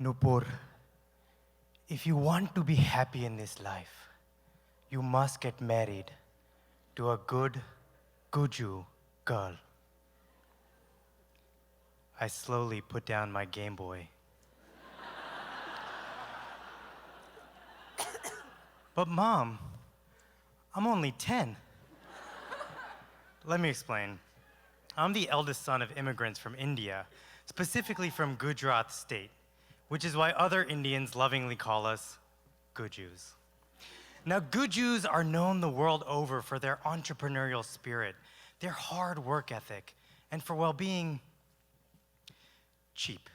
Nupur, if you want to be happy in this life, you must get married to a good Guju girl. I slowly put down my Game Boy. But Mom, I'm only 10. Let me explain. I'm the eldest son of immigrants from India, specifically from Gujarat state, which is why other Indians lovingly call us Gujus. Now, Gujus are known the world over for their entrepreneurial spirit, their hard work ethic, and for, well, being cheap.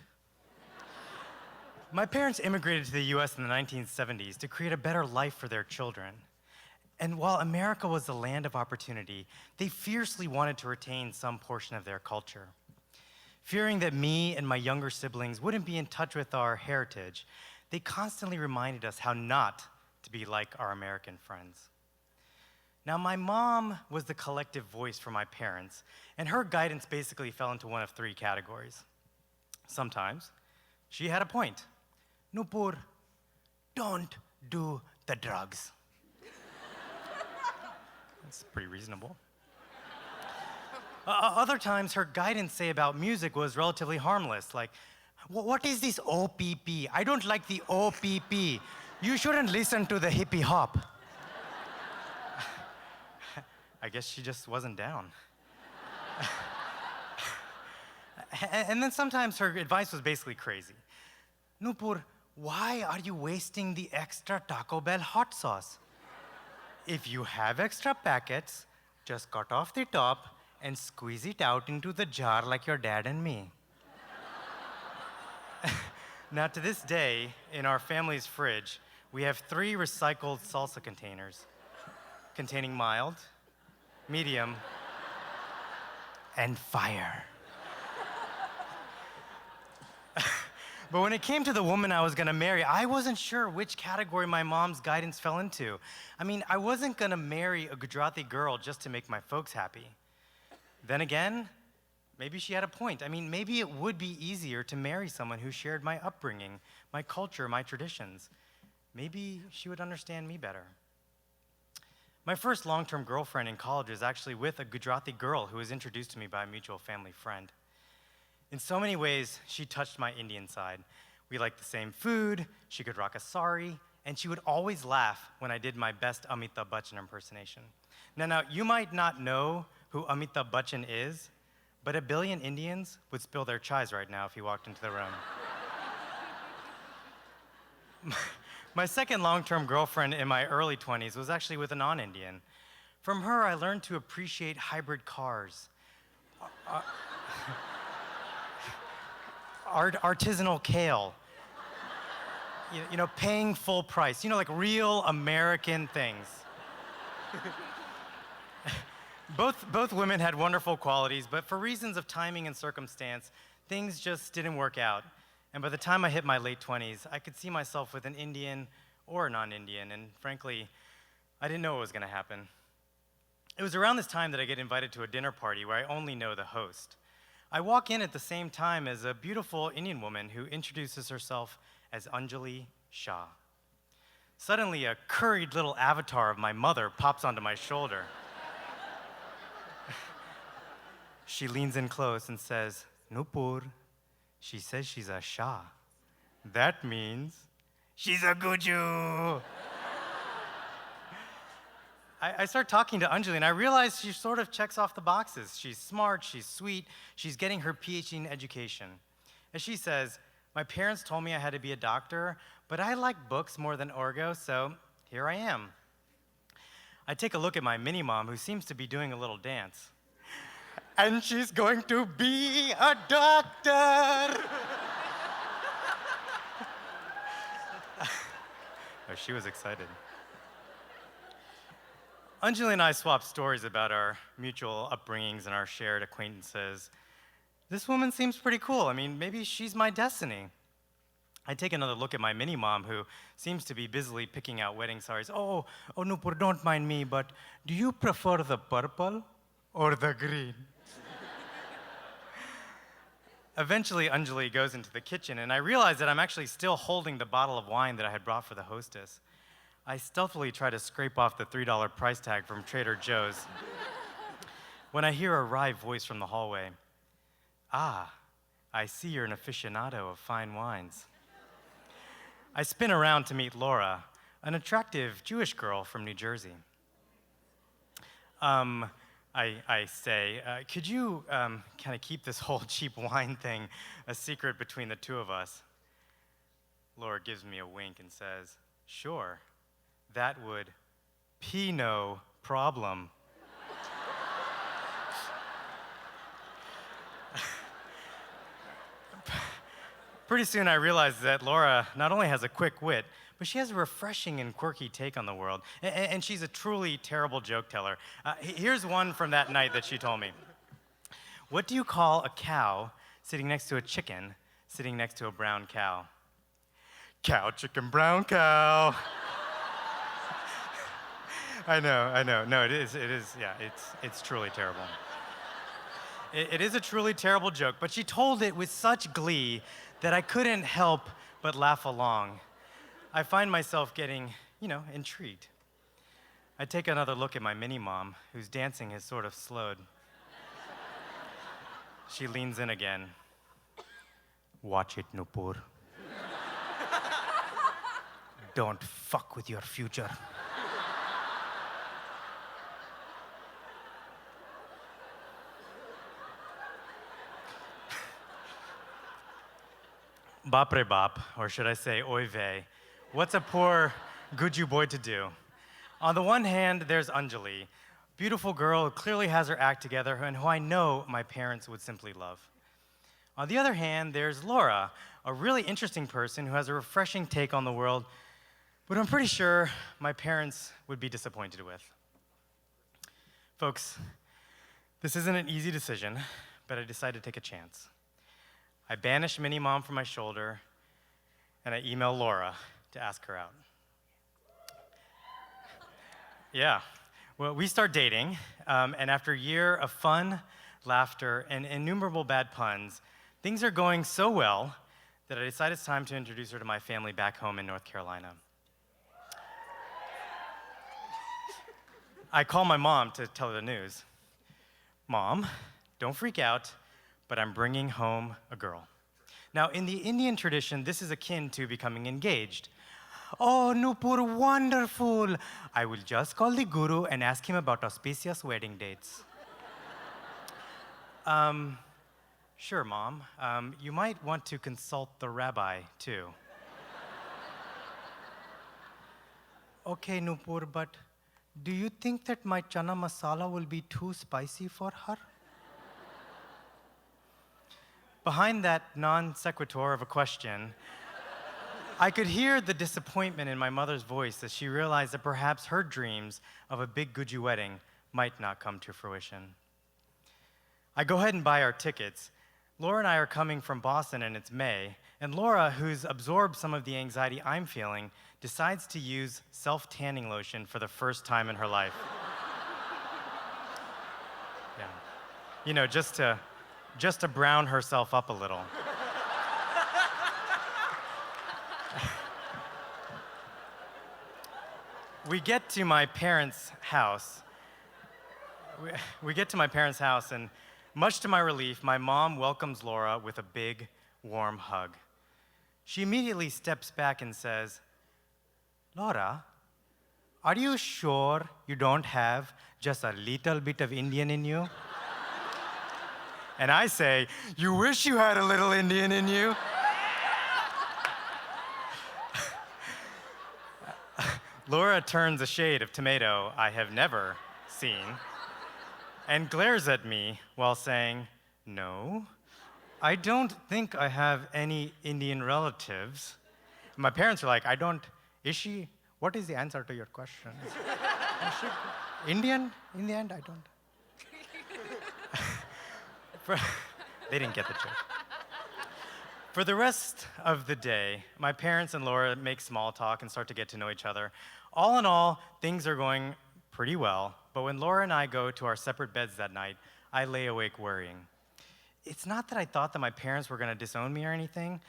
My parents immigrated to the US in the 1970s to create a better life for their children. And while America was the land of opportunity, they fiercely wanted to retain some portion of their culture. Fearing that me and my younger siblings wouldn't be in touch with our heritage, they constantly reminded us how not to be like our American friends. Now, my mom was the collective voice for my parents, and her guidance basically fell into one of three categories. Sometimes she had a point. Nupur, don't do the drugs. That's pretty reasonable. Other times, her guidance, say, about music was relatively harmless, like, what is this OPP? I don't like the OPP. You shouldn't listen to the hippie hop. I guess she just wasn't down. And then sometimes her advice was basically crazy. Nupur, why are you wasting the extra Taco Bell hot sauce? If you have extra packets, just cut off the top and squeeze it out into the jar like your dad and me. Now, to this day, in our family's fridge, we have 3 recycled salsa containers containing mild, medium, and fire. But when it came to the woman I was gonna marry, I wasn't sure which category my mom's guidance fell into. I mean, I wasn't gonna marry a Gujarati girl just to make my folks happy. Then again, maybe she had a point. I mean, maybe it would be easier to marry someone who shared my upbringing, my culture, my traditions. Maybe she would understand me better. My first long-term girlfriend in college was actually with a Gujarati girl who was introduced to me by a mutual family friend. In so many ways, she touched my Indian side. We liked the same food, she could rock a sari, and she would always laugh when I did my best Amitabh Bachchan impersonation. Now, you might not know who Amitabh Bachchan is, but 1 billion Indians would spill their chais right now if he walked into the room. My second long-term girlfriend in my early 20s was actually with a non-Indian. From her, I learned to appreciate hybrid cars, artisanal kale, you know, paying full price, you know, like real American things. Both women had wonderful qualities, but for reasons of timing and circumstance, things just didn't work out. And by the time I hit my late 20s, I could see myself with an Indian or a non-Indian, and frankly, I didn't know what was gonna happen. It was around this time that I get invited to a dinner party where I only know the host. I walk in at the same time as a beautiful Indian woman who introduces herself as Anjali Shah. Suddenly, a curried little avatar of my mother pops onto my shoulder. She leans in close and says, Nupur, she says she's a Shah. That means she's a Guju. I start talking to Anjali, and I realize she sort of checks off the boxes. She's smart, she's sweet, she's getting her PhD in education. As she says, my parents told me I had to be a doctor, but I like books more than orgo, so here I am. I take a look at my mini-mom, who seems to be doing a little dance. And she's going to be a doctor! Oh, she was excited. Anjali and I swapped stories about our mutual upbringings and our shared acquaintances. This woman seems pretty cool. I mean, maybe she's my destiny. I take another look at my mini-mom, who seems to be busily picking out wedding saris. Oh, Nupur, don't mind me, but do you prefer the purple or the green? Eventually, Anjali goes into the kitchen, and I realize that I'm actually still holding the bottle of wine that I had brought for the hostess. I stealthily try to scrape off the $3 price tag from Trader Joe's when I hear a wry voice from the hallway. Ah, I see you're an aficionado of fine wines. I spin around to meet Laura, an attractive Jewish girl from New Jersey. I say, could you kind of keep this whole cheap wine thing a secret between the two of us? Laura gives me a wink and says, sure, that would no problem. Pretty soon I realized that Laura not only has a quick wit, but she has a refreshing and quirky take on the world. And she's a truly terrible joke teller. Here's one from that night that she told me. What do you call a cow sitting next to a chicken sitting next to a brown cow? Cow, chicken, brown cow. I know. No, it is, yeah, it's truly terrible. It is a truly terrible joke, but she told it with such glee that I couldn't help but laugh along. I find myself getting, intrigued. I take another look at my mini-mom, whose dancing has sort of slowed. She leans in again. Watch it, Nupur. Don't fuck with your future. Bapre bap, or should I say oy vey, what's a poor Guju boy to do? On the one hand, there's Anjali, beautiful girl who clearly has her act together and who I know my parents would simply love. On the other hand, there's Laura, a really interesting person who has a refreshing take on the world, but I'm pretty sure my parents would be disappointed with. Folks, this isn't an easy decision, but I decided to take a chance. I banish Mini-Mom from my shoulder, and I email Laura to ask her out. Yeah, well, we start dating, and after a year of fun, laughter, and innumerable bad puns, things are going so well that I decide it's time to introduce her to my family back home in North Carolina. I call my mom to tell her the news. Mom, don't freak out, but I'm bringing home a girl. Now, in the Indian tradition, this is akin to becoming engaged. Oh, Nupur, wonderful. I will just call the guru and ask him about auspicious wedding dates. Sure, Mom. You might want to consult the rabbi, too. Okay, Nupur, but do you think that my chana masala will be too spicy for her? Behind that non sequitur of a question, I could hear the disappointment in my mother's voice as she realized that perhaps her dreams of a big Guju wedding might not come to fruition. I go ahead and buy our tickets. Laura and I are coming from Boston, and it's May, and Laura, who's absorbed some of the anxiety I'm feeling, decides to use self-tanning lotion for the first time in her life. Yeah. Just to brown herself up a little. We get to my parents' house. We get to my parents' house, and much to my relief, my mom welcomes Laura with a big, warm hug. She immediately steps back and says, Laura, are you sure you don't have just a little bit of Indian in you? And I say, you wish you had a little Indian in you. Laura turns a shade of tomato I have never seen and glares at me while saying, no, I don't think I have any Indian relatives. My parents are like, what is the answer to your question? Is she Indian in the end? I don't. They didn't get the joke. For the rest of the day, my parents and Laura make small talk and start to get to know each other. All in all, things are going pretty well, but when Laura and I go to our separate beds that night, I lay awake worrying. it's not that I thought that my parents were gonna disown me or anything.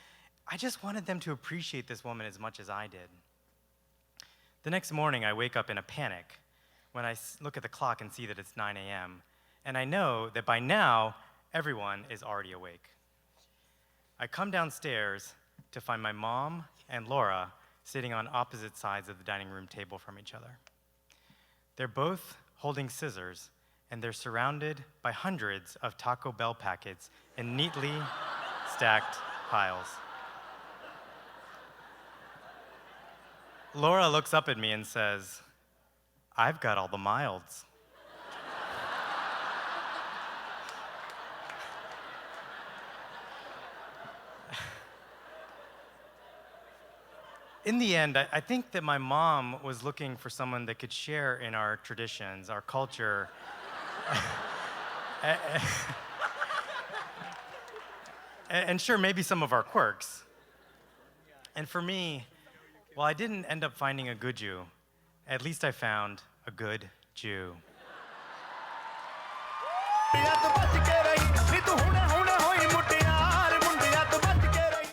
I just wanted them to appreciate this woman as much as I did. The next morning, I wake up in a panic when I look at the clock and see that it's 9 a.m. And I know that by now, everyone is already awake. I come downstairs to find my mom and Laura sitting on opposite sides of the dining room table from each other. They're both holding scissors, and they're surrounded by hundreds of Taco Bell packets in neatly stacked piles. Laura looks up at me and says, "I've got all the milds." In the end, I think that my mom was looking for someone that could share in our traditions, our culture, and sure, maybe some of our quirks. And for me, well, I didn't end up finding a good Jew. At least I found a good Jew.